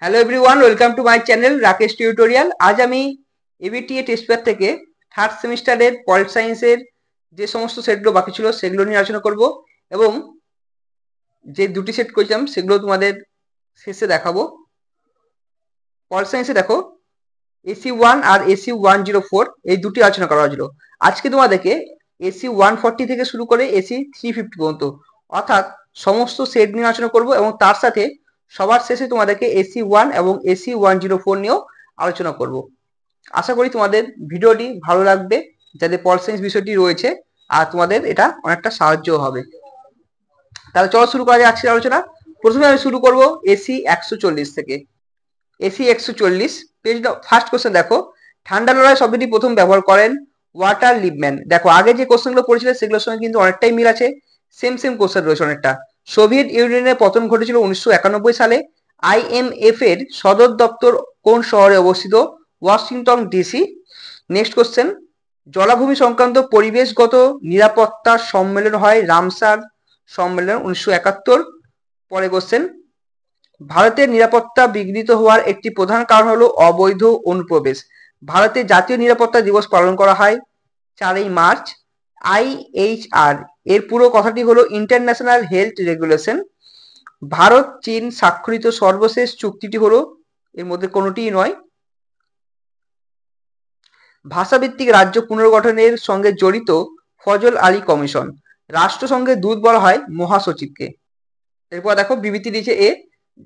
Hello everyone, welcome to my channel Rakesh tutorial. আজ আমি ABTA test paper থেকে third সেমিস্টারের পল সায়েন্সের যে সমস্ত সেটগুলো বাকি ছিল সেগুলো নিয়ে আলোচনা করব এবং যে দুটি সেট করেছিলাম সেগুলো তোমাদের শেষে দেখাবো। পল সায়েন্সে দেখো AC1 আর AC104 এই দুটি আলোচনা করা হয়েছিল। আজকে তোমাদেরকে AC140 থেকে শুরু করে AC350 পর্যন্ত অর্থাৎ সমস্ত সেট নিয়ে আলোচনা করব এবং তার সাথে সবার শেষে তোমাদেরকে AC1 এবং AC104 নিয়েও আলোচনা করব। আশা করি তোমাদের ভিডিওটি ভালো লাগবে, যাতে পল সায়েন্স বিষয়টি রয়েছে আর তোমাদের এটা অনেকটা সাহায্য হবে। তাহলে চলো শুরু করা যাক আজকের আলোচনা। প্রথমে আমি শুরু করব AC140 থেকে। AC140 পেজ ফার্স্ট কোশ্চেন দেখো, ঠান্ডা লড়াই শব্দটি প্রথম ব্যবহার করেন ওয়াটার লিপম্যান। দেখো আগে যে কোশ্চেনগুলো পড়েছিল সেগুলোর সঙ্গে কিন্তু অনেকটাই মিল আছে, সেম কোশ্চেন রয়েছে অনেকটা। সোভিয়েত ইউনিয়নের পতন ঘটেছিল 1991 সালে। IMF এর সদর দপ্তর কোন শহরে অবস্থিত? Washington DC. নেক্সট কোশ্চেন, জলাভূমি সংক্রান্ত পরিবেশগত নিরাপত্তা সম্মেলন হয় রামসার সম্মেলন 1971। পরে কোশ্চেন, ভারতের নিরাপত্তা বিঘ্নিত হওয়ার একটি প্রধান কারণ হলো অবৈধ অনুপ্রবেশ। ভারতে জাতীয় নিরাপত্তা দিবস পালন করা হয় 4ই মার্চ। IHR এর পুরো কথাটি হলো ইন্টারন্যাশনাল হেলথ রেগুলেশন। ভারত চীন স্বাক্ষরিত সর্বশেষ চুক্তিটি হলো, এর মধ্যে কোনোটিই নয়। ভাষাভিত্তিক রাজ্য পুনর্গঠনের সঙ্গে জড়িত ফজল আলী কমিশন। রাষ্ট্রসংঘের দূত বলা হয় মহাসচিবকে। এরপর দেখো বিবৃতি দিয়েছে এ,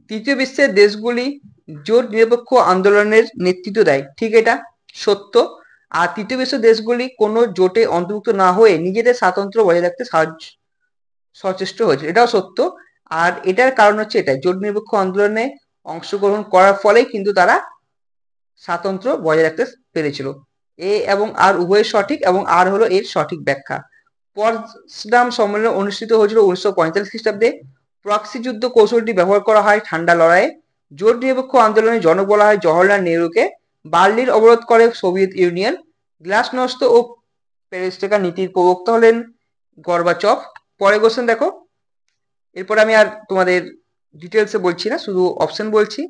তৃতীয় বিশ্বের দেশগুলি জোট নিরপেক্ষ আন্দোলনের নেতৃত্ব দেয়। ঠিক, এটা সত্য। আর তৃতীয় বিশ্বের দেশগুলি কোনো জোটে অন্তর্ভুক্ত না হয়ে নিজেদের স্বাতন্ত্র্য বজায় রাখতে সচেষ্ট হয়েছে, এটাও সত্য। আর এটার কারণ হচ্ছে এটা, জোট নিরপেক্ষ আন্দোলনে অংশগ্রহণ করার ফলেই কিন্তু তারা স্বাতন্ত্র্য বজায় রাখতে পেরেছিল। এ এবং আর উভয় সঠিক এবং আর হলো এর সঠিক ব্যাখ্যা। পটসডাম সম্মেলন অনুষ্ঠিত হয়েছিল 1945 খ্রিস্টাব্দে। প্রক্সি যুদ্ধ কৌশলটি ব্যবহার করা হয় ঠান্ডা লড়াইয়ে। জোট নিরপেক্ষ আন্দোলনের জনক বলা হয় জওহরলাল নেহরুকে। বার্লিন অবরোধ করে সোভিয়েত ইউনিয়ন। গ্লাসনস্ত ও পেরেস্ট্রাকা নীতির প্রবক্তা হলেন গর্বাচভ। পরে কোশ্চেন দেখো, এরপরে আমি আর তোমাদের ডিটেলসে বলছি না, শুধু অপশন বলছি।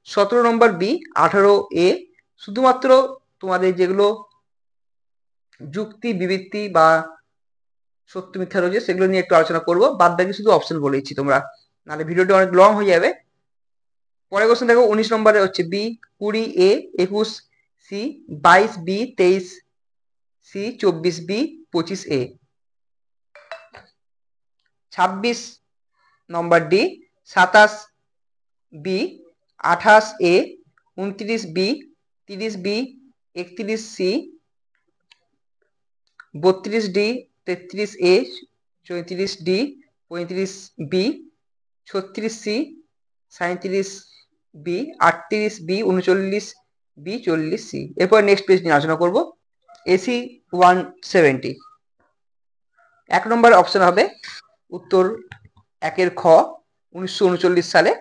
17 নম্বর বি, 18 এ, শুধুমাত্র তোমাদের যেগুলো যুক্তি বিবৃতি বা সত্য মিথ্যা রয়েছে সেগুলো নিয়ে একটু আলোচনা করবো, বাদ বাকি শুধু অপশন বলেছি তোমরা, নাহলে ভিডিওটি অনেক লং হয়ে যাবে। পরে কোশ্চেন দেখো 19 নম্বরে হচ্ছে B, 20 A, 21 C, 22 B, 23 C, 24 B, 25 A. 26 নম্বর D, 27 B, 28 A, 29 B, 30 B, 31 C, 32 D, 33 A, 34 D, 35 B, 36 C, 37 B, 38 B, 39 B, 40 C. এরপর নেক্সট পেজ নিয়ে আলোচনা করব। AC170 এক নম্বর অপশন হবে উত্তর 1-এর খ 1939 সালে,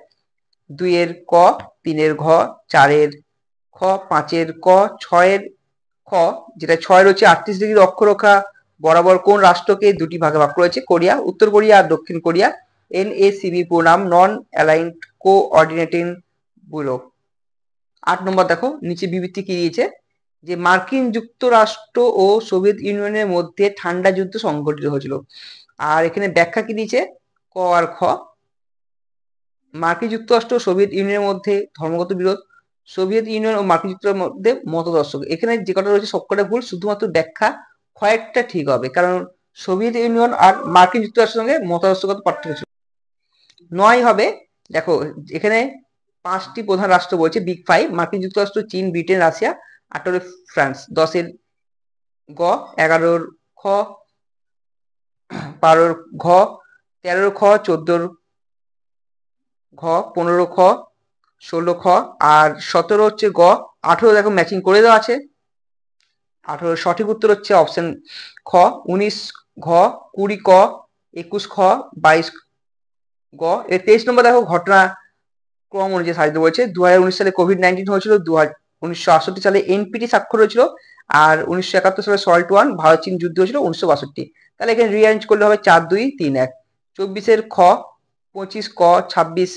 2-এর ক, 3-এর ঘ, 4-এর খ, 5-এর ক, 6-এর খ, যেটা 6 রয়েছে 38 ডিগ্রি অক্ষরেখা বরাবর কোন রাষ্ট্রকে দুটি ভাগে ভাগ করেছে? কোরিয়া, উত্তর কোরিয়া আর দক্ষিণ কোরিয়া। NACB প্রোনাম নন অ্যালাইন্ড কোঅর্ডিনেটিং ব্যুরো। 8 নম্বর দেখো নিচে বিবৃতি কি দিয়েছে, যে মার্কিন যুক্তরাষ্ট্র ও সোভিয়েত ইউনিয়নের মধ্যে ঠান্ডা যুদ্ধ সংঘটিত হয়েছিল। আর এখানে ব্যাখ্যা কি দিয়েছে ক আর খ। মার্কিন যুক্তরাষ্ট্র ও সোভিয়েত ইউনিয়নের মধ্যে ধর্মগত বিরোধ, সোভিয়েত ইউনিয়ন ও মার্কিন যুক্তরাষ্ট্রের মধ্যে মতদর্শ। এখানে যে কটা রয়েছে সবকটা ভুল, শুধুমাত্র ব্যাখ্যা কয়েকটা ঠিক হবে, কারণ সোভিয়েত ইউনিয়ন আর মার্কিন যুক্তরাষ্ট্রের সঙ্গে মতাদর্শগত পার্থক্য ছিল। 9 হবে, দেখো এখানে 5টি প্রধান রাষ্ট্র বলছে, বিগ 5, মার্কিন যুক্তরাষ্ট্র, চীন, ব্রিটেন, রাশিয়া। 18 ফ্রান্স। 10-এর গ, 11-র খ, 12-র ঘ, 13-র খ, 14-র ঘ, 15 খ, 16 খ, আর 17 হচ্ছে গ। 18 দেখো ম্যাচিং করে দেওয়া আছে। 18 সঠিক উত্তর হচ্ছে অপশন খ। 19 ঘ, 20 ক, 21 খ, 22 গ। এর 23 নম্বর দেখো ঘটনা ক্রম অনুযায়ী সাজিত বলছে। 2019 সালে কোভিড-19 হয়েছিল, 1968 সালে NPT স্বাক্ষর হয়েছিল, আর 1971 সালে সল্ট ওয়ান ভারত চীন যুদ্ধ হয়েছিল 1962। তাহলে এখানে রিঅ্যারেঞ্জ করলে হবে 4 2 3 1। 24-এর খ, 25 ক, 26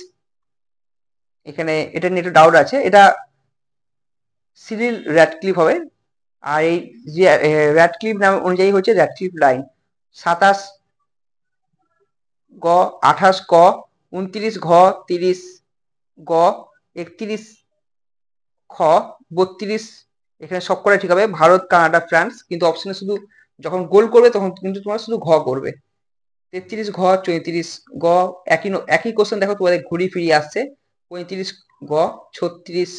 এখানে এটা নিয়ে একটু ডাউট আছে, এটা সিরিল র্যাডক্লিফ হবে। আর এই যে র্যাডক্লিফ নাম অনুযায়ী হচ্ছে র্যাডক্লিফ লাইন। 27 গ, 28 ক, 29 ঘ, 30 গ, 31 খ, 32, এখানে সব করা ঠিক হবে। ভারত, কানাডা, ফ্রান্স, কিন্তু অপশনে শুধু যখন গোল করবে তখন কিন্তু তোমার শুধু ঘ করবে। 33 ঘ, 34 গ, একই কোশ্চেন দেখো তোমাদের ঘুরি ফিরিয়ে আসছে। 35 গ, 36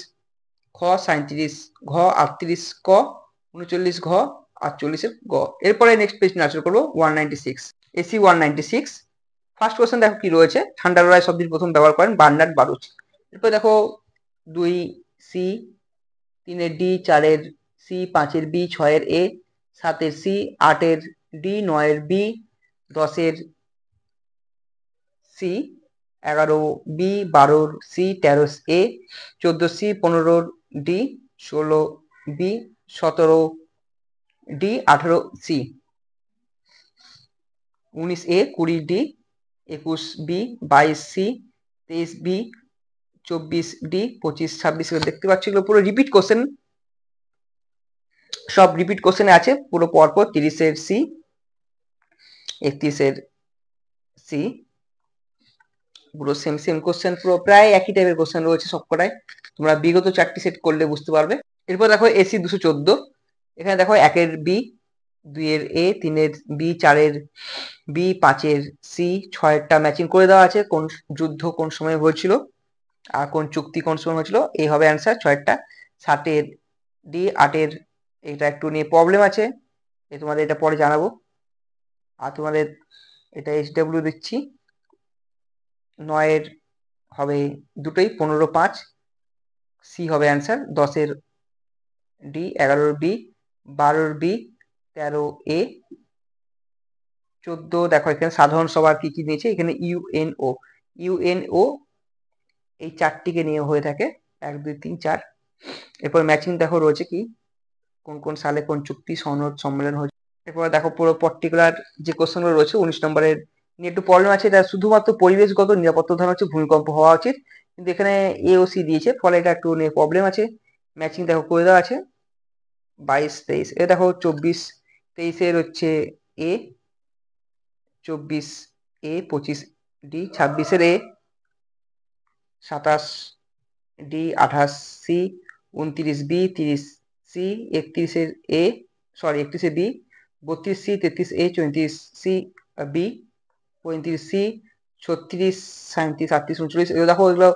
খ, 37 ঘ, 38 ক, 39 ঘ, 48 গ। এরপরে নেক্সট পেজ নিয়ে আলোচনা করবো 196, এসি 196। ফার্স্ট কোশ্চেন দেখো কি রয়েছে, ঠান্ডা লড়াই শব্দটি প্রথম ব্যবহার করেন বার্নার্ড বারুচ। এরপর দেখো 2 সি, 3 এর ডি, 4 এর সি, 5 এর বি, 6 এর এ, 7 এর সি, 8 এর ডি, 9 এর বি, 10 এর C, 11 B, 12 C, 13 A, 14 C, 15 D, 16 B, 17 D, 18 C, 19 A, 20 D, 21 B, 22 C, 23 B, 24 D, 25, 26 দেখতে পাচ্ছি এগুলো পুরো রিপিট কোশ্চেন, সব রিপিট কোশ্চেনে আছে পুরো পরপর। 30 এর সি, 31 এর সি, পুরো সেম সেম কোশ্চেন, পুরো প্রায় একই টাইপের কোশ্চেন রয়েছে সবকটাই। তোমরা বিগত 4টি সেট করলে বুঝতে পারবে। এরপর দেখো এসি 214, এখানে দেখো 1 এর বি, 2 এর এ, 3 এর বি, 4 এর বি, 5 এর সি, 6 এরটা ম্যাচিং করে দেওয়া আছে, কোন যুদ্ধ কোন সময় হয়েছিল আর কোন চুক্তি কোন সময় হয়েছিল, এই হবে অ্যান্সার 6 এরটা। 7 এর ডি, 8 এর এটা একটু নিয়ে প্রবলেম আছে, তোমাদের এটা পরে জানাবো। আর তোমাদের এটা এইচডব্লিউ দিচ্ছি। 9 এর হবে দুটোই, 15, 5 সি হবে অ্যান্সার। 10 এর ডি, 11 বি, 12 বি, 13 এ, 14 দেখো এখানে সাধারণ সবার কি কি নিয়েছে, এখানে ইউএনও, ইউএনও এই 4টিকে নিয়ে হয়ে থাকে, 1 2 3 4। এরপর ম্যাচিং দেখো রয়েছে কি কোন কোন সালে কোন চুক্তি সনদ সম্মেলন হয়েছে। এরপর দেখো পুরো পার্টিকুলার যে কোশ্চেনগুলো রয়েছে 19 নম্বরের নিয়ে একটু প্রবলেম আছে, এটা শুধুমাত্র পরিবেশগত নিরাপত্তা ধারণা হচ্ছে ভূমিকম্প হওয়া উচিত, কিন্তু এখানে এ ও সি দিয়েছে, ফলে এটা একটু নিয়ে প্রবলেম আছে। ম্যাচিং দেখো করে দেওয়া আছে 22 23, এ দেখো 24 23 এর হচ্ছে এ, 24 এ, 25 ডি, 26 এর এ, 27 ডি, 28 সি, 29 বি, 30 সি, 31 এর এ, sorry 31 A B, 32 C, 33 A, 34 C B, 35 C, 36 37 38 39, এগুলো দেখো এগুলো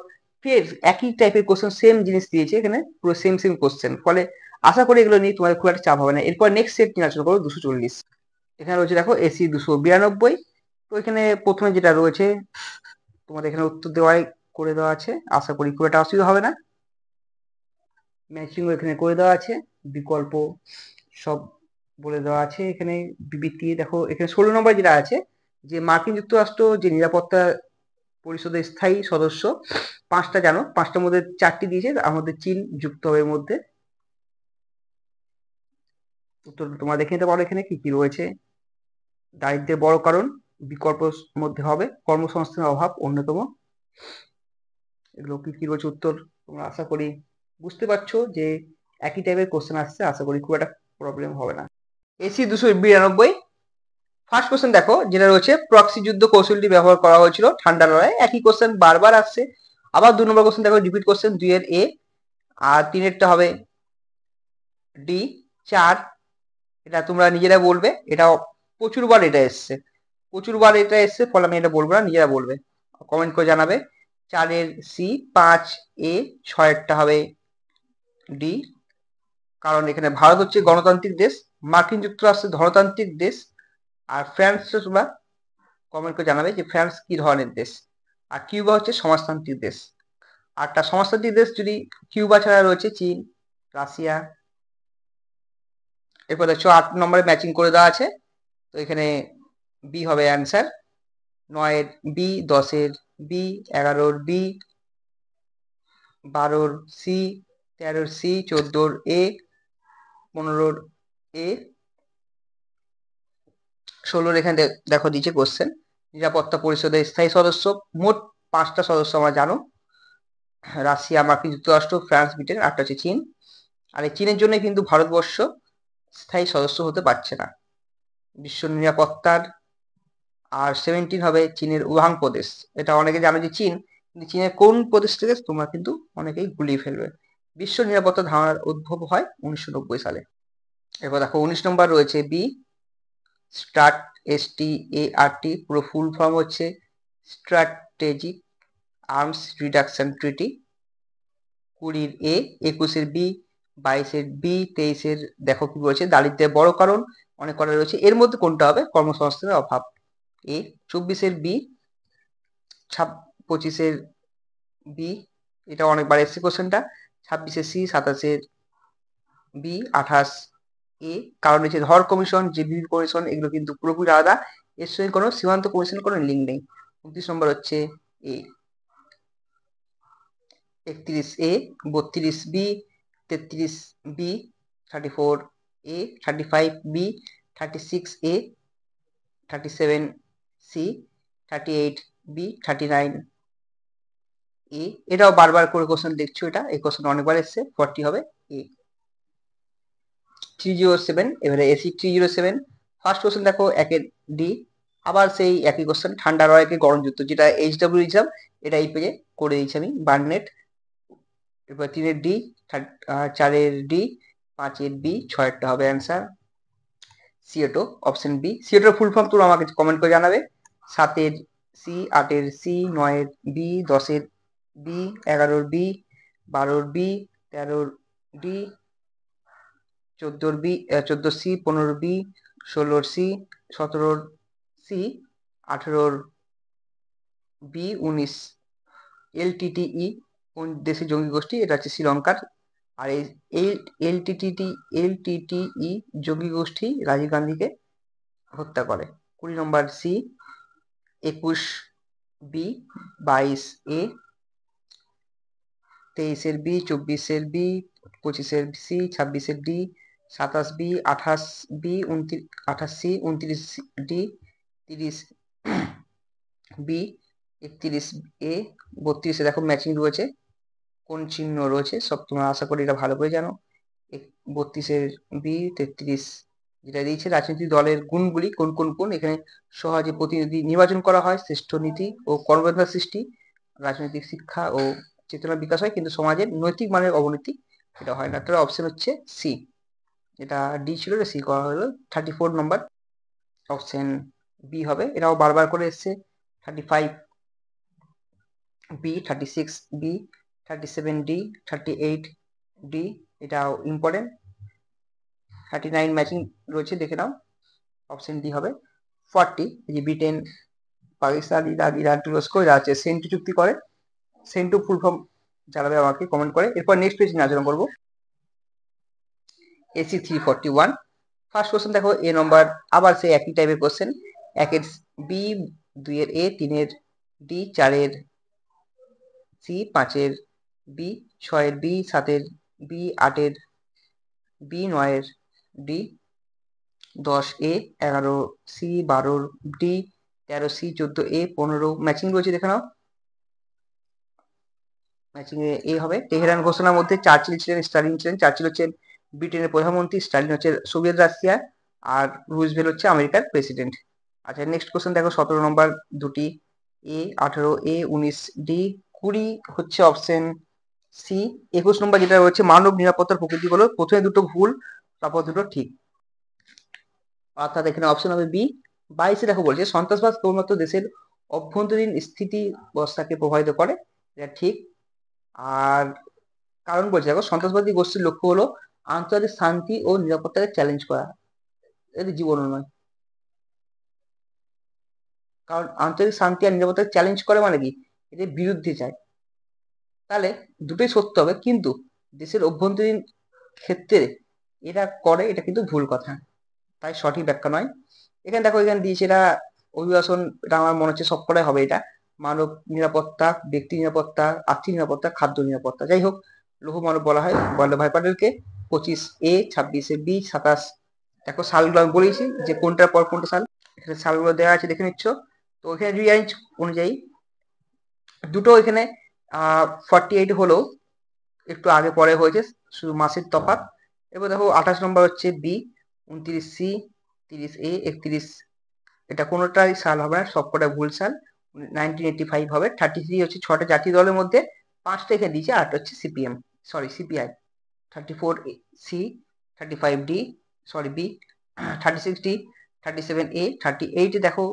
ফের একই টাইপের কোশ্চেন, সেম জিনিস দিয়েছে এখানে, পুরো সেম সেম কোশ্চেন, ফলে আশা করি এগুলো নিয়ে তোমাদের খুব একটা চাপ হবে না। এরপর নেক্সট সেট নিয়ে আলোচনা করবো 240, এখানে রয়েছে দেখো এসি 292। তো এখানে প্রথমে যেটা রয়েছে তোমাদের এখানে উত্তর দেওয়াই করে দেওয়া আছে, আশা করি খুব একটা অসুবিধা হবে না। ম্যাচিং এখানে করে দেওয়া আছে, বিকল্প সব বলে দেওয়া আছে এখানে। বিবৃতি দেখো এখানে 16 নম্বর যেটা আছে, যে মার্কিন যুক্তরাষ্ট্র যে নিরাপত্তা পরিষদের স্থায়ী সদস্য 5টা, জানো 5টার মধ্যে 4টি দিয়েছে, আমাদের চীন যুক্ত হবে এর মধ্যে। উত্তর তোমরা দেখে নিতে পারো এখানে কি কি রয়েছে। দারিদ্র্যের বড় কারণ বিকল্প মধ্যে হবে কর্মসংস্থানের অভাব অন্যতম। এগুলো কি কি রয়েছে উত্তর তোমরা আশা করি বুঝতে পারছো যে একই টাইপের কোশ্চেন আসছে, আশা করি খুব একটা প্রবলেম হবে না। এসি 292, ফার্স্ট কোশ্চেন দেখো যেটা রয়েছে, প্রক্সি যুদ্ধ কৌশলটি ব্যবহার করা হয়েছিল ঠান্ডা লড়াই, একই কোশ্চেন বারবার আসছে। আবার 2 নম্বর কোশ্চেন দেখো রিপিট কোশ্চেন, 2 এর এ, আর 3 এরটা হবে ডি, 4 এটা তোমরা নিজেরা বলবে, এটা প্রচুরবার এটা এসছে, প্রচুরবার এটা এসছে, ফলে আমি এটা বলবো না, নিজেরা বলবে, কমেন্ট করে জানাবে। 4 এর সি, 5 এ, 6 এরটা হবে ডি, কারণ এখানে ভারত হচ্ছে গণতান্ত্রিক দেশ, মার্কিন যুক্তরাষ্ট্র ধনতান্ত্রিক দেশ, আর ফ্রান্স তোমরা কমেন্ট করে জানাবে যে ফ্রান্স কি ধরনের দেশ, আর কিউবা হচ্ছে সমাজতান্ত্রিক দেশ। আরটা সমাজতান্ত্রিক দেশ যদি কিউবা ছাড়া রয়েছে চীন, রাশিয়া। এরপর দেখছো 8 নম্বরে ম্যাচিং করে দেওয়া আছে, তো এখানে বি হবে অ্যান্সার। 9 এর বি, 10 এর B, 11 B, 12 C, 13 C, 14 A, 15 এ, 16 এখানে দেখো দিয়েছে কোশ্চেন, নিরাপত্তা পরিষদের স্থায়ী সদস্য মোট 5টা সদস্য আমরা জানো, রাশিয়া, মার্কিন যুক্তরাষ্ট্র, ফ্রান্স, ব্রিটেন, 8টা হচ্ছে চীন। আর এই চীনের জন্য কিন্তু ভারতবর্ষ স্থায়ী সদস্য হতে পারছে না বিশ্ব নিরাপত্তার। আর 17 হবে চীনের উহাং প্রদেশ। এটা অনেকে জানো যে চীন, কিন্তু চীনের কোন প্রদেশ থেকে তোমরা কিন্তু অনেকেই গুলিয়ে ফেলবে। বিশ্ব নিরাপত্তা ধারণার উদ্ভব হয় 1990 সালে। এরপর দেখো 19 নম্বর রয়েছে বি, স্টার্ট, START, পুরো ফুল ফর্ম হচ্ছে strategic arms reduction treaty. 20 A, 21 B, 22 B, 23 দেখো কি বলছে, দারিদ্র্যের বড় কারণ অনেক করা রয়েছে, এর মধ্যে কোনটা হবে? কর্মসংস্থানের অভাব। এ। 24 বি, 25 বি, এটা অনেকবার এসছে কোশ্চেনটা। 26 সি, 27 বি, 28 এ। কারণ হচ্ছে ধর কমিশন, জিবি কমিশন, এগুলো কিন্তু পুরোপুরি আলাদা, এর সঙ্গে কোনো সীমান্ত কমিশনের কোনো লিঙ্ক নেই। 29 নম্বর হচ্ছে এ। 31 A, 32 B, 33 B, 34 A, 35 B, 36 A, 37 C, 38 B, 39 এ। এটাও বারবার করে কোশ্চেন দেখছো, এটা এই কোশ্চেন অনেকবার এসছে। 40 হবে এ। 307, এবারে এসি 307 ফার্স্ট কোশ্চেন দেখো একের ডি, আবার সেই একই কোশ্চেন, ঠান্ডা রয়কে গরম যুক্ত, যেটা HW এক্সাম, এটা এই পেজে করে দিয়েছি আমি, বার্নেট। এবার 3 ডি, 4 ডি, 5 বি, 6টা হবে অ্যান্সার। SEATO option B. সিএটোর ফুল ফর্ম তোমরা আমাকে কমেন্ট করে জানাবে। 7 C, 8 C, 9 B, 10 B, 11 B, 12 B, 13 D, 14 B, 14 C, 15 B, 16 C, 17 C, 18 B, 19 LTTE কোন দেশের জঙ্গি গোষ্ঠী? এটা হচ্ছে শ্রীলঙ্কার। আর এই LTTE জঙ্গি গোষ্ঠী রাজীব গান্ধীকে হত্যা করে। 20 নম্বর C, 21 B, 22 A, 23 B, 24 B, 25 C, 26 D, 27 B, 28 B, 28 C, 29 D, 30 B, 31 A, 32 দেখো ম্যাচিং রয়েছে, কোন চিহ্ন রয়েছে সব তোমরা আশা করি এটা ভালো করে জানো। 32 বি, 33 যেটা দিয়েছে রাজনৈতিক দলের গুণগুলি কোন কোন কোন, এখানে সহজে প্রতিনিধি নির্বাচন করা হয়, শ্রেষ্ঠ নীতি ও কর্মব্যবস্থা সৃষ্টি, রাজনৈতিক শিক্ষা ও চেতনার বিকাশ হয়, কিন্তু সমাজের নৈতিক মানের অবনতি এটা হয় না। তাহলে অপশন হচ্ছে সি, এটা ডি ছিল, সি করা হলো। 34 নম্বর অপশন বি হবে, এটাও বারবার করে এসছে। 35 বি, 36 বি, 37 ডি, 38 ডি, এটাও ইম্পর্টেন্ট। 39 ম্যাচিং রয়েছে, দেখে নাও, অপশন ডি হবে। 40 এই যে ব্রিটেন, পাকিস্তান, ইরাক, ইরান, তুরস্ক এরা আছে সেন্টু চুক্তি করে, সেন্টু ফুল ফর্ম জানাবে আমাকে কমেন্ট করে। এরপর নেক্সট পেজ নিয়ে আলোচনা করবো। এসি 341 ফার্স্ট কোশ্চেন দেখো এ নম্বর, আবার সেই একই টাইপের question. 1 B, 2 A, 3 D, 4 C, 5 B, 6 B, 7 B, 8 B, 9 D, 10 A, 11 C, 12 D, 13 C, 14 A, 15 matching রয়েছে, দেখে নাও। ম্যাচিং এ হবে। তেহরান ঘোষণার মধ্যে চার্চিল ছিলেন, স্টালিন ছিলেন। চার্চিল হচ্ছেন ব্রিটেনের প্রধানমন্ত্রী, স্টালিন হচ্ছে সোভিয়েত রাশিয়া, আর রুজভেল্ট হচ্ছে আমেরিকার প্রেসিডেন্ট। আচ্ছা নেক্সট কোশ্চেন দেখো 17 নম্বর দুটি, এ, 18 এ, 19 ডি, 20 হচ্ছে অপশন সি। 21 নম্বর যেটা রয়েছে মানব নিরাপত্তার প্রকৃতি হলো, প্রথমে দুটো ভুল, তারপর দুটো ঠিক, অর্থাৎ এখানে অপশন হবে বি। 22 দেখো বলছে সন্ত্রাসবাদ কেবলমাত্র দেশের অভ্যন্তরীণ স্থিতি ব্যবস্থাকে প্রভাবিত করে, এটা ঠিক। আর কারণ বলছে দেখো সন্ত্রাসবাদী গোষ্ঠীর লক্ষ্য হলো আন্তর্জাতিক শান্তি ও নিরাপত্তাকে চ্যালেঞ্জ করা, এদের জীবনও নয়। কারণ আন্তর্জাতিক শান্তি আর নিরাপত্তাকে চ্যালেঞ্জ করে মানে কি, এদের বিরুদ্ধে যায়। তাহলে দুটোই সত্য হবে, কিন্তু দেশের অভ্যন্তরীণ ক্ষেত্রে এরা করে, এটা কিন্তু ভুল কথা, তাই সঠিক ব্যাখ্যা নয়। এখানে দেখো এখানে দিয়েছে এটা অভিবাসন, এটা আমার মনে হচ্ছে সবকটাই হবে এটা। মানব নিরাপত্তা, ব্যক্তি নিরাপত্তা, আর্থিক নিরাপত্তা, খাদ্য নিরাপত্তা, যাই হোক লৌহ মানব বলা হয় বল্লভভাই প্যাটেলকে। 25 এ, 26 বি, 27 দেখো সালগুলো আমি বলেছি যে কোনটার পর কোনটা সাল, এখানে সালগুলো দেওয়া আছে দেখে নিচ্ছ। তো এখানে রিয়ারেঞ্জ অনুযায়ী দুটো এখানে 48 হলো একটু আগে পরে হয়েছে, শুধু মাসের তফাৎ। এবার দেখো 28 নম্বর হচ্ছে বি, 29 সি, 30 এ, 31, এটা কোনোটাই সাল হবে না, সবকটা ভুল সাল। 1985 হবে। 33 হচ্ছে 6টা জাতীয় দলের মধ্যে 5টা এখানে দিয়েছে, 8 হচ্ছে CPM, sorry CPI. 34 C, 35 D, sorry B, 36 D, 37 A, 38 দেখো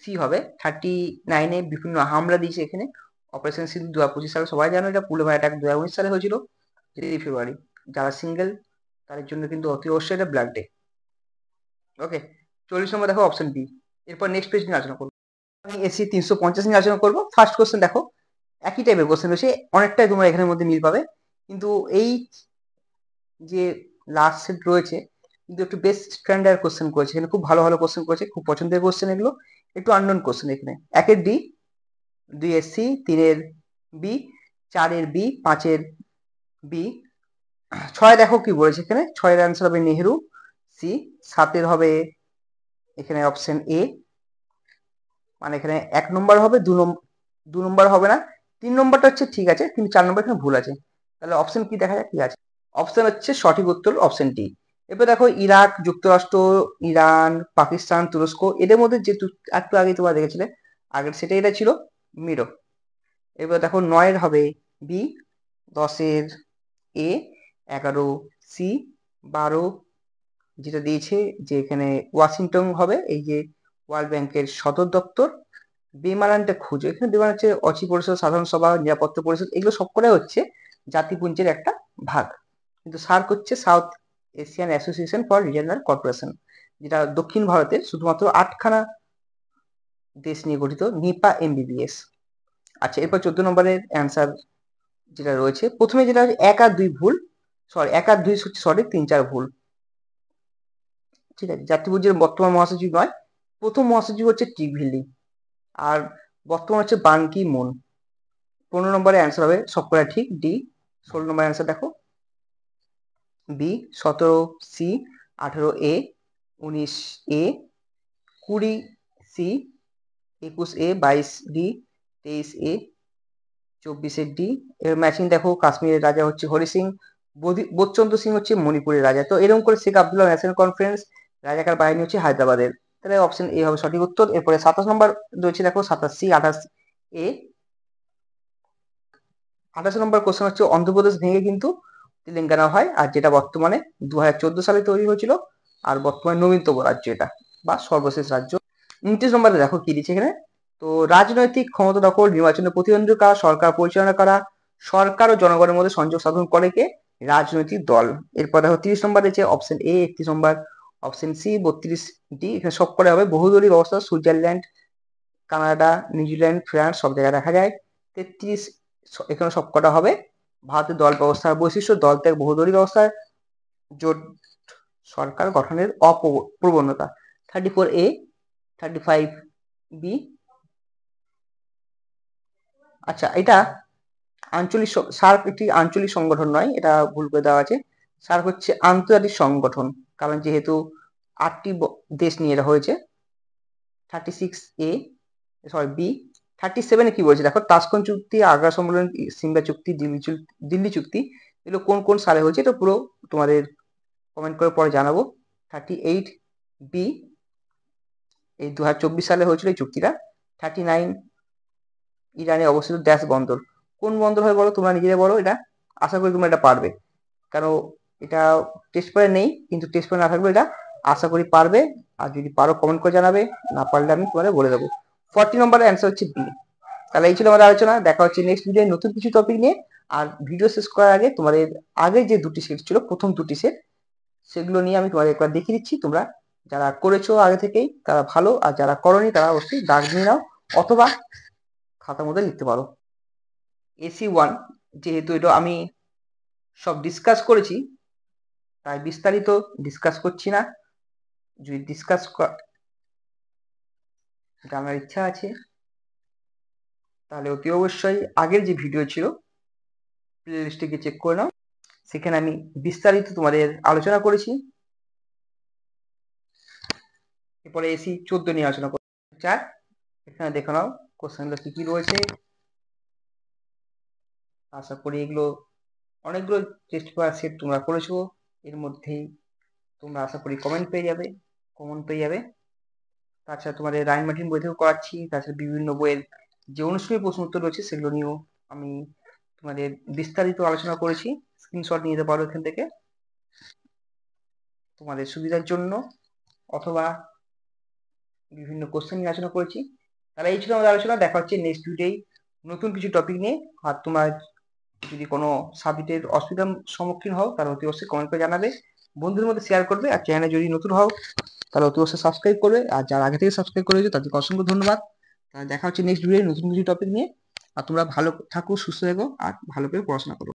সি হবে। 39 এ বিভিন্ন হামলা দিয়েছে এখানে, অপারেশন সিন্ধু 2025 সালে, সবাই জানো এটা। পুলওয়ামা অ্যাটাক 2019 সালে হয়েছিল 3 ফেব্রুয়ারি। যারা সিঙ্গেল তাদের জন্য কিন্তু অতি অবশ্যই এটা ব্ল্যাক ডে। ওকে, 40 নম্বর দেখো অপশন বি। এরপর নেক্সট পেজ নিয়ে আলোচনা করবো। আমি এসি 350 নিয়ে আলোচনা করবো। ফার্স্ট কোশ্চেন দেখো, একই টাইপের কোশ্চেন রয়েছে, অনেকটাই তোমরা এখানের মধ্যে মিল পাবে, কিন্তু এই যে লাস্ট সেট রয়েছে কিন্তু একটু বেস্ট স্ট্যান্ডার্ড কোশ্চেন করেছে এখানে, খুব ভালো ভালো কোশ্চেন করেছে, খুব পছন্দের কোশ্চেন এগুলো। একটু আননোন কোশ্চেন এখানে। 1-এর ডি, 2-এর সি, 3-এর বি, 4-এর বি, 5-এর বি, 6 দেখো কি বলেছে এখানে, 6-এর অ্যান্সার হবে নেহেরু, সি। 7-এর হবে এখানে অপশন এ, মানে এখানে 1 নম্বর হবে, 2 নম্বর হবে না। 3 নম্বরটা হচ্ছে ঠিক আছে, কিন্তু 4 নম্বর এখানে ভুল আছে। তাহলে অপশন কি দেখা যাক কি আছে। অপশন হচ্ছে সঠিক উত্তর অপশন ডি। এবার দেখো ইরাক, যুক্তরাষ্ট্র, ইরান, পাকিস্তান, তুরস্ক, এদের মধ্যে যে একটু আগে তোমরা দেখেছিলে আগের সেটা এটা ছিল মিরো। এবার দেখো 9-এর হবে বি, 10-এর এ, 11 সি, 12 যেটা দিয়েছে যে এখানে ওয়াশিংটন হবে, এই যে ওয়ার্ল্ড ব্যাংকের সদর দপ্তর। বেমানানটা খুঁজো, এখানে বেমানান হচ্ছে অচি পরিষদ, সাধারণ সভা, নিরাপত্তা পরিষদ, এগুলো সবকটাই হচ্ছে জাতিপুঞ্জের একটা ভাগ। কিন্তু সার্ক হচ্ছে south Asian association for regional corporation, যেটা দক্ষিণ ভারতের শুধুমাত্র 8খানা দেশ নিয়ে গঠিত, নিপা এমবিবিএস। আচ্ছা, এরপর 14 নম্বরের অ্যান্সার যেটা রয়েছে, প্রথমে যেটা 1 আর 2 ভুল, সরি 1 আর 2 হচ্ছে সঠিক, 3, 4 ভুল। ঠিক আছে, জাতিপুঞ্জের বর্তমান মহাসচিব নয়, প্রথম মহাসচিব হচ্ছে টিভিলি, আর বর্তমান হচ্ছে বান কি মুন। 15 নম্বরে অ্যান্সার হবে সবকটা ঠিক, ডি। 16 নম্বর অ্যান্সার দেখো B, 17 C, 18 A, 19 A, 20 C, 21 A, 22 D, 23 A, 24 D. এর ম্যাচিং দেখো, কাশ্মীরের রাজা হচ্ছে হরি সিং, বোধচন্দ্র সিং হচ্ছে মণিপুরের রাজা। তো এরকম করে শেখ আব্দুল্লাহ ন্যাশনাল কনফারেন্স রাজাকার বাহিনী হচ্ছে হায়দ্রাবাদের। তাহলে অপশন এ হবে সঠিক উত্তর। এরপরে 27 নম্বর রয়েছে দেখো, 27 সি, 28 এ। 28 নম্বর কোশ্চেন হচ্ছে, অন্ধ্রপ্রদেশ ভেঙে কিন্তু তেলেঙ্গানা হয়, আর যেটা বর্তমানে 2014 সালে তৈরি হয়েছিল, আর বর্তমানে নবীনতম রাজ্য এটা, বা সর্বশেষ রাজ্য। 29 নম্বরে দেখো কি দিচ্ছে এখানে, তো রাজনৈতিক ক্ষমতা দখল, নির্বাচনে প্রতিদ্বন্দ্বিতা করা, সরকার পরিচালনা করা, সরকার ও জনগণের মধ্যে সংযোগ সাধন করে কে, রাজনৈতিক দল। এরপর দেখো 30 নম্বর রয়েছে অপশন এ, 31 নম্বর অপশন সি, 32 ডি। এখানে সব করে হবে বহুদলীয় ব্যবস্থা, সুইজারল্যান্ড, কানাডা, নিউজিল্যান্ড, ফ্রান্স সব জায়গায় দেখা যায়। 33 এখানে সব কটা হবে ভারতের দল ব্যবস্থার বৈশিষ্ট্য, দল ত্যাগ, বহুদলীয় ব্যবস্থায় জোট সরকার গঠনের অপ্রবণতা। 34 এ, 35 বি। আচ্ছা, এটা আঞ্চলিক সার্ক একটি আঞ্চলিক সংগঠন নয়, এটা ভুল করে দেওয়া আছে। সার্ক হচ্ছে আন্তর্জাতিক সংগঠন, কারণ যেহেতু 8টি দেশ নিয়ে এটা হয়েছে। 36 এ, সরি বি। 37 কি বলছে দেখো, তাসখন্দ চুক্তি, আগ্রা সম্মেলন, সিমলা চুক্তি, দিল্লি চুক্তি, এগুলো কোন কোন সালে হয়েছে এটা পুরো তোমাদের কমেন্ট করে পরে জানাবো। 38 বি, এই 2024 সালে হয়েছিল এই চুক্তিটা। 39 ইরানে অবস্থিত ড্যাশ বন্দর, কোন বন্দর হয় বলো, তোমরা নিজেরা বলো এটা, আশা করি তোমরা এটা পারবে, কারণ এটা টেস্ট পেপারে নেই, কিন্তু টেস্ট পেপারে না থাকবে এটা আশা করি পারবে। আর যদি পারো কমেন্ট করে জানাবে, না পারলে আমি তোমাদের বলে দেবো। 40 নম্বরের অ্যান্সার হচ্ছে বি। তাহলে এই ছিল আমাদের আলোচনা, দেখা হচ্ছে নেক্সট ভিডিও নতুন কিছু টপিক নিয়ে। আর ভিডিও শেষ করার আগে তোমাদের আগে যে দুটি সেট ছিল, প্রথম দুটি সেট, সেগুলো নিয়ে আমি তোমাদের একবার দেখিয়ে দিচ্ছি। তোমরা যারা করেছো আগে থেকেই তারা ভালো, আর যারা করনি তারা অবশ্যই দাগ নিয়ে নাও, অথবা খাতার মধ্যে লিখতে পারো। AC1, যেহেতু এটা আমি সব ডিসকাস করেছি, তাই বিস্তারিত ডিসকাস করছি না। যদি ডিসকাস জানার ইচ্ছা আছে তাহলে অতি অবশ্যই আগের যে ভিডিও ছিল প্লে লিস্টে গিয়ে চেক করে নাও, সেখানে আমি বিস্তারিত তোমাদের আলোচনা করেছি। এরপরে AC14 নিয়ে আলোচনা করছি। এখানে দেখে নাও কোশ্চেনগুলো কি কি রয়েছে। আশা করি এগুলো অনেকগুলো টেস্ট পেপার সেট তোমরা করেছো, এর মধ্যেই তোমরা আশা করি কমন পেয়ে যাবে। তাছাড়া তোমাদের রাইন মার্টিন বই থেকেও করাচ্ছি, তাছাড়া বিভিন্ন বইয়ের যে অনুশীলনী প্রশ্ন উত্তর রয়েছে সেগুলো নিয়েও আমি তোমাদের বিস্তারিত আলোচনা করেছি, স্ক্রিনশট নিয়ে যেতে পারো এখান থেকে তোমাদের সুবিধার জন্য, অথবা বিভিন্ন কোশ্চেন নিয়ে আলোচনা করেছি। তাহলে এই ছিল আমাদের আলোচনা, দেখা হচ্ছে নেক্সট ভিডিওই নতুন কিছু টপিক নিয়ে। আর তোমরা যদি কোনো সাবজেক্টের অসুবিধার সম্মুখীন হও তাহলে অতি অবশ্যই কমেন্ট করে জানাবে, বন্ধুদের মধ্যে শেয়ার করবে, আর চ্যানেলে যদি নতুন হও তাহলে অতি অবশ্যই সাবস্ক্রাইব করবে, আর যারা আগে থেকে সাবস্ক্রাইব করেছো তাদেরকে অসংখ্য ধন্যবাদ। তাহলে দেখা হচ্ছে নেক্সট ভিডিও নতুন কিছু টপিক নিয়ে। আর তোমরা ভালো থাকো, সুস্থ থেকো, আর ভালো করে পড়াশোনা করো।